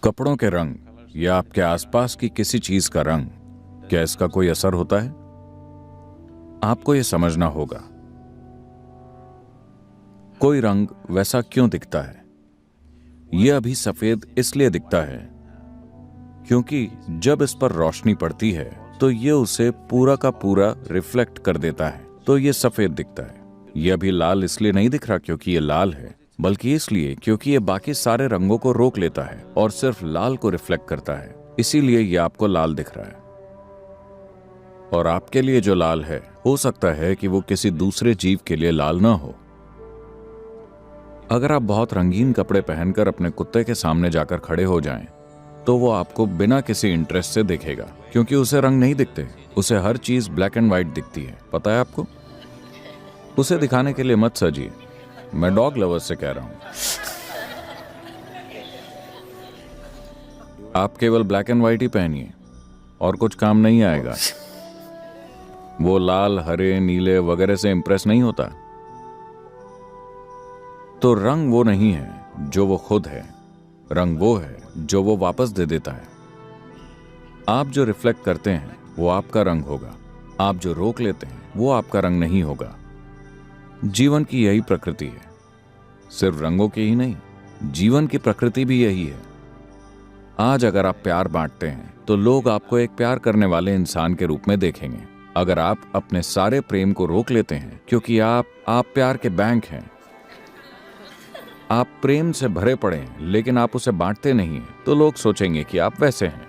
कपड़ों के रंग या आपके आसपास की किसी चीज का रंग, क्या इसका कोई असर होता है? आपको यह समझना होगा। कोई रंग वैसा क्यों दिखता है? यह अभी सफेद इसलिए दिखता है क्योंकि जब इस पर रोशनी पड़ती है तो यह उसे पूरा का पूरा रिफ्लेक्ट कर देता है, तो यह सफेद दिखता है। यह अभी लाल इसलिए नहीं दिख रहा क्योंकि यह लाल है, बल्कि इसलिए क्योंकि यह बाकी सारे रंगों को रोक लेता है और सिर्फ लाल को रिफ्लेक्ट करता है। इसीलिए यह आपको लाल दिख रहा है। और आपके लिए जो लाल है, हो सकता है कि वो किसी दूसरे जीव के लिए लाल ना हो। अगर आप बहुत रंगीन कपड़े पहनकर अपने कुत्ते के सामने जाकर खड़े हो जाएं, तो वो आपको बिना किसी इंटरेस्ट से देखेगा, क्योंकि उसे रंग नहीं दिखते। उसे हर चीज ब्लैक एंड व्हाइट दिखती है। पता है आपको? उसे दिखाने के लिए मत सजिए। मैं डॉग लवर्स से कह रहा हूं। आप केवल ब्लैक एंड व्हाइट ही पहनिए और कुछ काम नहीं आएगा। वो लाल, हरे, नीले वगैरह से इंप्रेस नहीं होता। तो रंग वो नहीं है जो वो खुद है, रंग वो है जो वो वापस दे देता है। आप जो रिफ्लेक्ट करते हैं वो आपका रंग होगा, आप जो रोक लेते हैं वो आपका रंग नहीं होगा। जीवन की यही प्रकृति है। सिर्फ रंगों की ही नहीं, जीवन की प्रकृति भी यही है। आज अगर आप प्यार बांटते हैं तो लोग आपको एक प्यार करने वाले इंसान के रूप में देखेंगे। अगर आप अपने सारे प्रेम को रोक लेते हैं क्योंकि आप प्यार के बैंक हैं, आप प्रेम से भरे पड़े हैं लेकिन आप उसे बांटते नहीं हैं, तो लोग सोचेंगे कि आप वैसे हैं।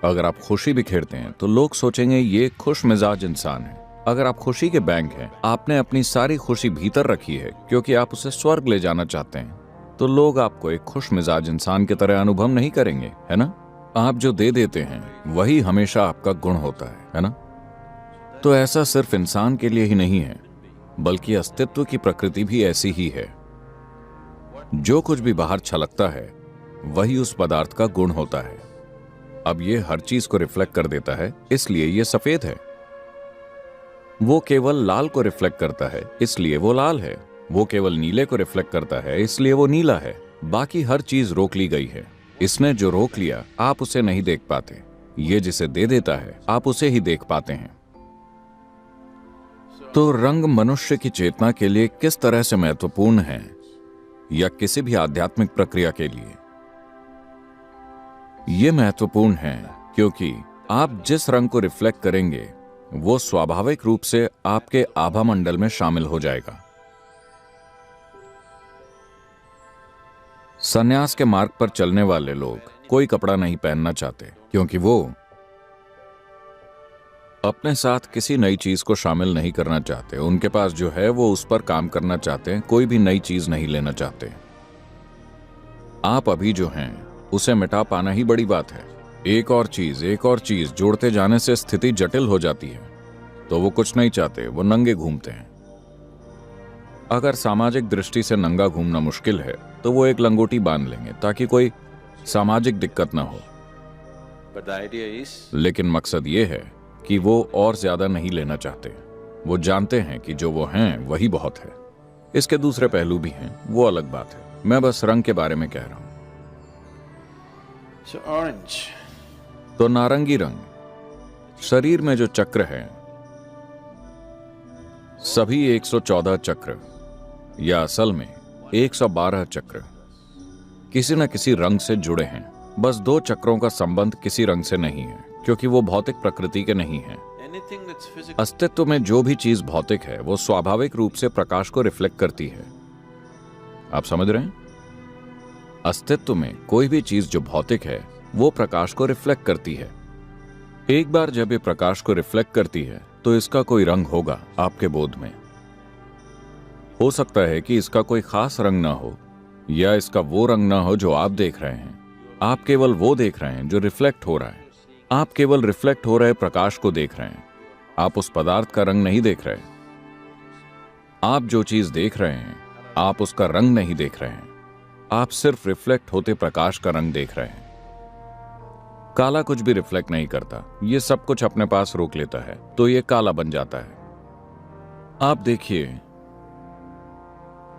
अगर आप खुशी बिखेरते हैं तो लोग सोचेंगे ये खुश मिजाज इंसान है। अगर आप खुशी के बैंक हैं, आपने अपनी सारी खुशी भीतर रखी है क्योंकि आप उसे स्वर्ग ले जाना चाहते हैं, तो लोग आपको एक खुश मिजाज इंसान की तरह अनुभव नहीं करेंगे, है ना? आप जो दे देते हैं वही हमेशा आपका गुण होता है ना? तो ऐसा सिर्फ इंसान के लिए ही नहीं है, बल्कि अस्तित्व की प्रकृति भी ऐसी ही है। जो कुछ भी बाहर छलकता है वही उस पदार्थ का गुण होता है। अब ये हर चीज को रिफ्लेक्ट कर देता है, इसलिए ये सफेद है। वो केवल लाल को रिफ्लेक्ट करता है, इसलिए वो लाल है। वो केवल नीले को रिफ्लेक्ट करता है, इसलिए वो नीला है। बाकी हर चीज रोक ली गई है। इसने जो रोक लिया आप उसे नहीं देख पाते। ये जिसे दे देता है आप उसे ही देख पाते हैं। तो रंग मनुष्य की चेतना के लिए किस तरह से महत्वपूर्ण है, या किसी भी आध्यात्मिक प्रक्रिया के लिए? यह महत्वपूर्ण है क्योंकि आप जिस रंग को रिफ्लेक्ट करेंगे वो स्वाभाविक रूप से आपके आभा मंडल में शामिल हो जाएगा। संन्यास के मार्ग पर चलने वाले लोग कोई कपड़ा नहीं पहनना चाहते क्योंकि वो अपने साथ किसी नई चीज को शामिल नहीं करना चाहते। उनके पास जो है वो उस पर काम करना चाहते हैं, कोई भी नई चीज नहीं लेना चाहते। आप अभी जो हैं उसे मिटा पाना ही बड़ी बात है। एक और चीज जोड़ते जाने से स्थिति जटिल हो जाती है। तो वो कुछ नहीं चाहते, वो नंगे घूमते हैं। अगर सामाजिक दृष्टि से नंगा घूमना मुश्किल है तो वो एक लंगोटी बांध लेंगे ताकि कोई सामाजिक दिक्कत ना हो। लेकिन मकसद ये है कि वो और ज्यादा नहीं लेना चाहते। वो जानते हैं कि जो वो हैं वही बहुत है। इसके दूसरे पहलू भी हैं, वो अलग बात है। मैं बस रंग के बारे में कह रहा हूं। तो नारंगी रंग शरीर में जो चक्र है, सभी 114 चक्र या असल में 112 चक्र किसी न किसी रंग से जुड़े हैं। बस 2 चक्रों का संबंध किसी रंग से नहीं है क्योंकि वो भौतिक प्रकृति के नहीं है। अस्तित्व में जो भी चीज भौतिक है वो स्वाभाविक रूप से प्रकाश को रिफ्लेक्ट करती है। आप समझ रहे हैं? अस्तित्व में कोई भी चीज जो भौतिक है वो प्रकाश को रिफ्लेक्ट करती है। एक बार जब ये प्रकाश को रिफ्लेक्ट करती है तो इसका कोई रंग होगा आपके बोध में। हो सकता है कि इसका कोई खास रंग ना हो, या इसका वो रंग ना हो जो आप देख रहे हैं। आप केवल वो देख रहे हैं जो रिफ्लेक्ट हो रहा है। आप केवल रिफ्लेक्ट हो रहे प्रकाश को देख रहे हैं। आप उस पदार्थ का रंग नहीं देख रहे। आप जो चीज देख रहे हैं आप उसका रंग नहीं देख रहे हैं। आप सिर्फ रिफ्लेक्ट होते प्रकाश का रंग देख रहे हैं। काला कुछ भी रिफ्लेक्ट नहीं करता, ये सब कुछ अपने पास रोक लेता है, तो ये काला बन जाता है। आप देखिए,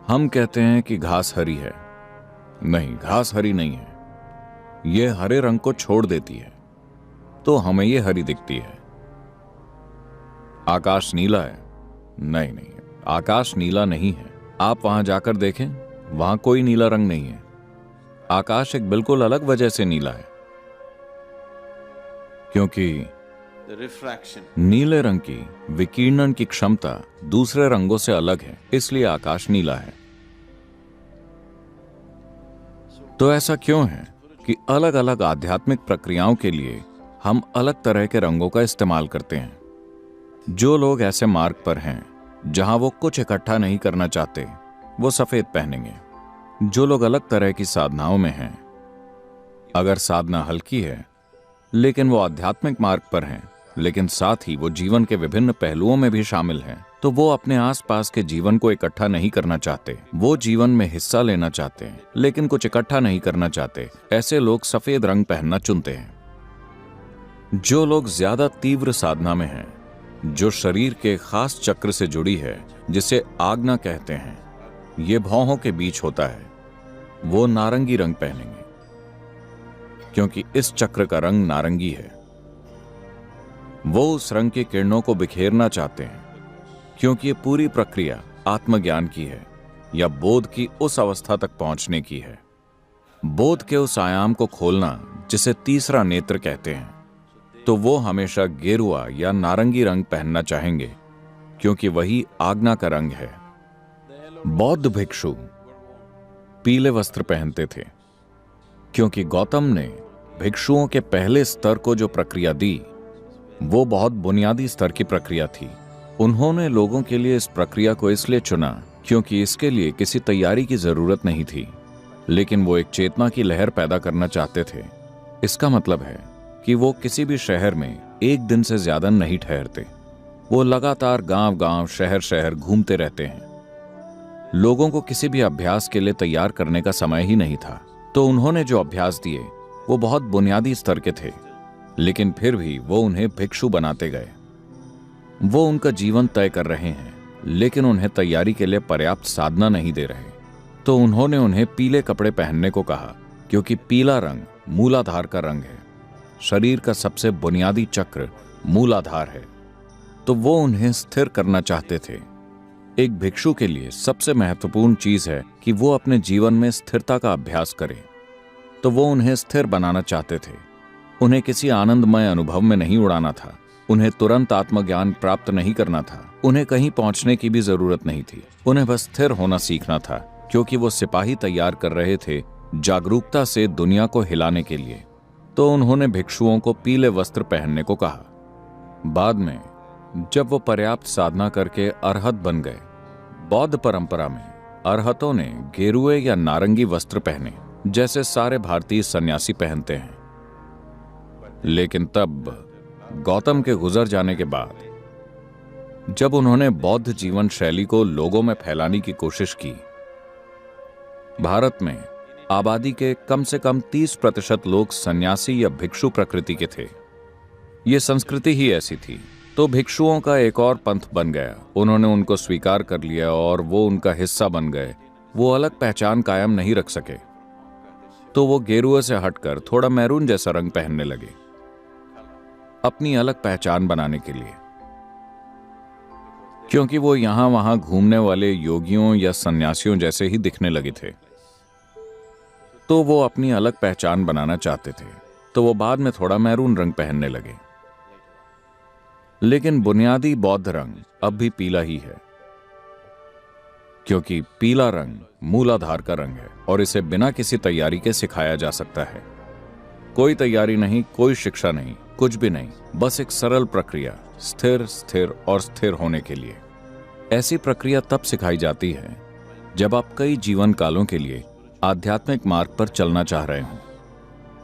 हम कहते हैं कि घास हरी है। नहीं, घास हरी नहीं है। ये हरे रंग को छोड़ देती है तो हमें ये हरी दिखती है। आकाश नीला है? नहीं नहीं, आकाश नीला नहीं है। आप वहां जाकर देखें, वहां कोई नीला रंग नहीं है। आकाश एक बिल्कुल अलग वजह से नीला है, क्योंकि नीले रंग की विकिरणन की क्षमता दूसरे रंगों से अलग है, इसलिए आकाश नीला है। तो ऐसा क्यों है कि अलग अलग आध्यात्मिक प्रक्रियाओं के लिए हम अलग तरह के रंगों का इस्तेमाल करते हैं? जो लोग ऐसे मार्ग पर हैं जहां वो कुछ इकट्ठा नहीं करना चाहते, वो सफेद पहनेंगे। जो लोग अलग तरह की साधनाओं में हैं, अगर साधना हल्की है लेकिन वो आध्यात्मिक मार्ग पर हैं, लेकिन साथ ही वो जीवन के विभिन्न पहलुओं में भी शामिल हैं, तो वो अपने आसपास के जीवन को इकट्ठा नहीं करना चाहते। वो जीवन में हिस्सा लेना चाहते हैं लेकिन कुछ इकट्ठा नहीं करना चाहते। ऐसे लोग सफेद रंग पहनना चुनते हैं। जो लोग ज्यादा तीव्र साधना में हैं, जो शरीर के खास चक्र से जुड़ी है जिसे आज्ञा कहते हैं, ये भौहों के बीच होता है, वो नारंगी रंग पहनेंगे, क्योंकि इस चक्र का रंग नारंगी है। वो उस रंग की किरणों को बिखेरना चाहते हैं, क्योंकि ये पूरी प्रक्रिया आत्मज्ञान की है या बोध की उस अवस्था तक पहुंचने की है। बोध के उस आयाम को खोलना जिसे तीसरा नेत्र कहते हैं। तो वो हमेशा गेरुआ या नारंगी रंग पहनना चाहेंगे, क्योंकि वही आज्ञा का रंग है। बौद्ध भिक्षु पीले वस्त्र पहनते थे, क्योंकि गौतम ने भिक्षुओं के पहले स्तर को जो प्रक्रिया दी, वो बहुत बुनियादी स्तर की प्रक्रिया थी। उन्होंने लोगों के लिए इस प्रक्रिया को इसलिए चुना क्योंकि इसके लिए किसी तैयारी की जरूरत नहीं थी, लेकिन वो एक चेतना की लहर पैदा करना चाहते थे। इसका मतलब है कि वो किसी भी शहर में एक दिन से ज्यादा नहीं ठहरते। वो लगातार गांव गांव, शहर शहर घूमते रहते हैं। लोगों को किसी भी अभ्यास के लिए तैयार करने का समय ही नहीं था, तो उन्होंने जो अभ्यास दिए वो बहुत बुनियादी स्तर के थे, लेकिन फिर भी वो उन्हें भिक्षु बनाते गए। वो उनका जीवन तय कर रहे हैं, लेकिन उन्हें तैयारी के लिए पर्याप्त साधना नहीं दे रहे। तो उन्होंने उन्हें पीले कपड़े पहनने को कहा, क्योंकि पीला रंग मूलाधार का रंग है। शरीर का सबसे बुनियादी चक्र मूलाधार है, तो वो उन्हें स्थिर करना चाहते थे। एक भिक्षु के लिए सबसे महत्वपूर्ण चीज है कि वो अपने जीवन में स्थिरता का अभ्यास करे, तो वो उन्हें स्थिर बनाना चाहते थे। उन्हें किसी आनंदमय अनुभव में नहीं उड़ाना था, उन्हें तुरंत आत्मज्ञान प्राप्त नहीं करना था, उन्हें कहीं पहुंचने की भी जरूरत नहीं थी। उन्हें बस स्थिर होना सीखना था, क्योंकि वो सिपाही तैयार कर रहे थे जागरूकता से दुनिया को हिलाने के लिए। तो उन्होंने भिक्षुओं को पीले वस्त्र पहनने को कहा। बाद में जब वो पर्याप्त साधना करके अरहत बन गए, बौद्ध परंपरा में अरहतों ने गेरुए या नारंगी वस्त्र पहने, जैसे सारे भारतीय सन्यासी पहनते हैं। लेकिन तब गौतम के गुजर जाने के बाद जब उन्होंने बौद्ध जीवन शैली को लोगों में फैलाने की कोशिश की, भारत में आबादी के कम से कम 30% लोग सन्यासी या भिक्षु प्रकृति के थे। ये संस्कृति ही ऐसी थी। तो भिक्षुओं का एक और पंथ बन गया। उन्होंने उनको स्वीकार कर लिया और वो उनका हिस्सा बन गए। वो अलग पहचान कायम नहीं रख सके, तो वो गेरुए से हटकर थोड़ा मैरून जैसा रंग पहनने लगे, अपनी अलग पहचान बनाने के लिए, क्योंकि वो यहां वहां घूमने वाले योगियों या सन्यासियों जैसे ही दिखने लगे थे। तो वो अपनी अलग पहचान बनाना चाहते थे, तो वो बाद में थोड़ा मैरून रंग पहनने लगे। लेकिन बुनियादी बौद्ध रंग अब भी पीला ही है, क्योंकि पीला रंग मूलाधार का रंग है और इसे बिना किसी तैयारी के सिखाया जा सकता है। कोई तैयारी नहीं, कोई शिक्षा नहीं, कुछ भी नहीं, बस एक सरल प्रक्रिया, स्थिर स्थिर और स्थिर होने के लिए। ऐसी प्रक्रिया तब सिखाई जाती है जब आप कई जीवन कालों के लिए आध्यात्मिक मार्ग पर चलना चाह रहे हों।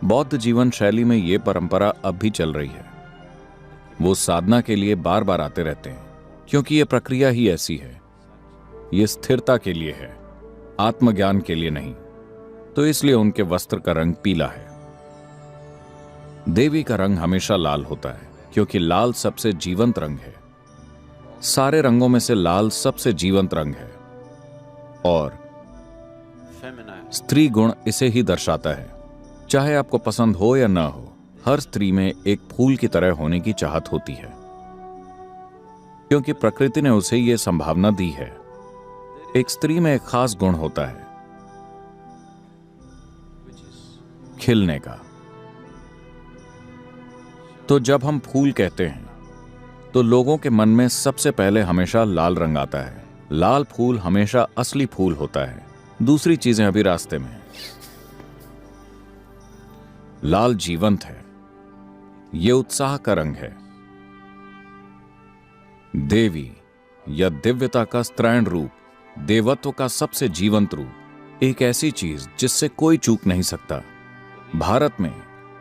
बौद्ध जीवन शैली में यह परंपरा अब भी चल रही है। वो साधना के लिए बार बार आते रहते हैं, क्योंकि यह प्रक्रिया ही ऐसी है। ये स्थिरता के लिए है, आत्मज्ञान के लिए नहीं। तो इसलिए उनके वस्त्र का रंग पीला है। देवी का रंग हमेशा लाल होता है, क्योंकि लाल सबसे जीवंत रंग है। सारे रंगों में से लाल सबसे जीवंत रंग है और स्त्री गुण इसे ही दर्शाता है। चाहे आपको पसंद हो या ना हो, हर स्त्री में एक फूल की तरह होने की चाहत होती है, क्योंकि प्रकृति ने उसे यह संभावना दी है। एक स्त्री में एक खास गुण होता है, खिलने का। तो जब हम फूल कहते हैं तो लोगों के मन में सबसे पहले हमेशा लाल रंग आता है। लाल फूल हमेशा असली फूल होता है, दूसरी चीजें अभी रास्ते में हैं। लाल जीवंत है, यह उत्साह का रंग है। देवी या दिव्यता का स्त्रैण रूप, देवत्व का सबसे जीवंत रूप, एक ऐसी चीज जिससे कोई चूक नहीं सकता। भारत में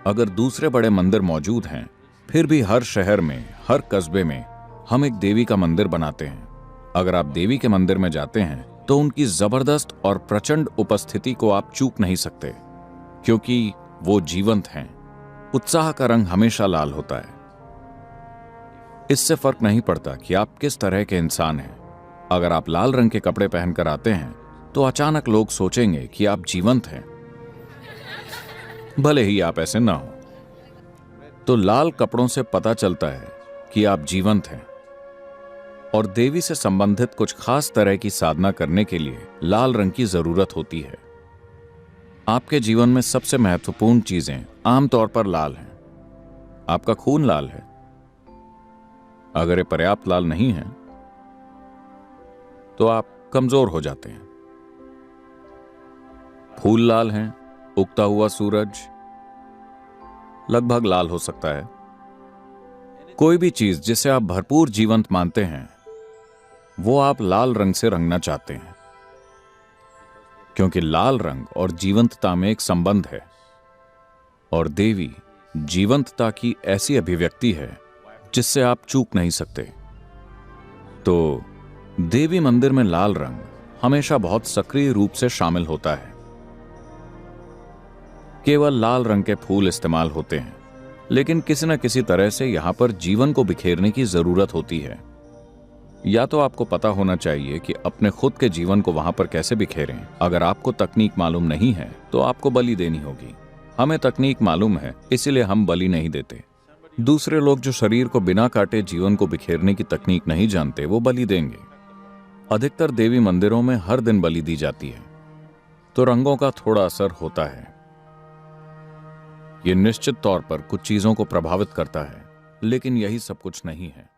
अगर दूसरे बड़े मंदिर मौजूद हैं, फिर भी हर शहर में, हर कस्बे में हम एक देवी का मंदिर बनाते हैं। अगर आप देवी के मंदिर में जाते हैं तो उनकी जबरदस्त और प्रचंड उपस्थिति को आप चूक नहीं सकते, क्योंकि वो जीवंत हैं। उत्साह का रंग हमेशा लाल होता है। इससे फर्क नहीं पड़ता कि आप किस तरह के इंसान हैं। अगर आप लाल रंग के कपड़े पहनकर आते हैं तो अचानक लोग सोचेंगे कि आप जीवंत हैं, भले ही आप ऐसे ना हो। तो लाल कपड़ों से पता चलता है कि आप जीवंत हैं। और देवी से संबंधित कुछ खास तरह की साधना करने के लिए लाल रंग की जरूरत होती है। आपके जीवन में सबसे महत्वपूर्ण चीजें आमतौर पर लाल हैं। आपका खून लाल है। अगर ये पर्याप्त लाल नहीं है तो आप कमजोर हो जाते हैं। फूल लाल हैं, उगता हुआ सूरज लगभग लाल हो सकता है। कोई भी चीज जिसे आप भरपूर जीवंत मानते हैं, वो आप लाल रंग से रंगना चाहते हैं, क्योंकि लाल रंग और जीवंतता में एक संबंध है। और देवी जीवंतता की ऐसी अभिव्यक्ति है जिससे आप चूक नहीं सकते। तो देवी मंदिर में लाल रंग हमेशा बहुत सक्रिय रूप से शामिल होता है। केवल लाल रंग के फूल इस्तेमाल होते हैं, लेकिन किसी न किसी तरह से यहां पर जीवन को बिखेरने की जरूरत होती है। या तो आपको पता होना चाहिए कि अपने खुद के जीवन को वहां पर कैसे बिखेरें। अगर आपको तकनीक मालूम नहीं है तो आपको बलि देनी होगी। हमें तकनीक मालूम है, इसीलिए हम बलि नहीं देते। दूसरे लोग जो शरीर को बिना काटे जीवन को बिखेरने की तकनीक नहीं जानते, वो बलि देंगे। अधिकतर देवी मंदिरों में हर दिन बलि दी जाती है, तो रंगों का थोड़ा असर होता है। यह निश्चित तौर पर कुछ चीजों को प्रभावित करता है, लेकिन यही सब कुछ नहीं है।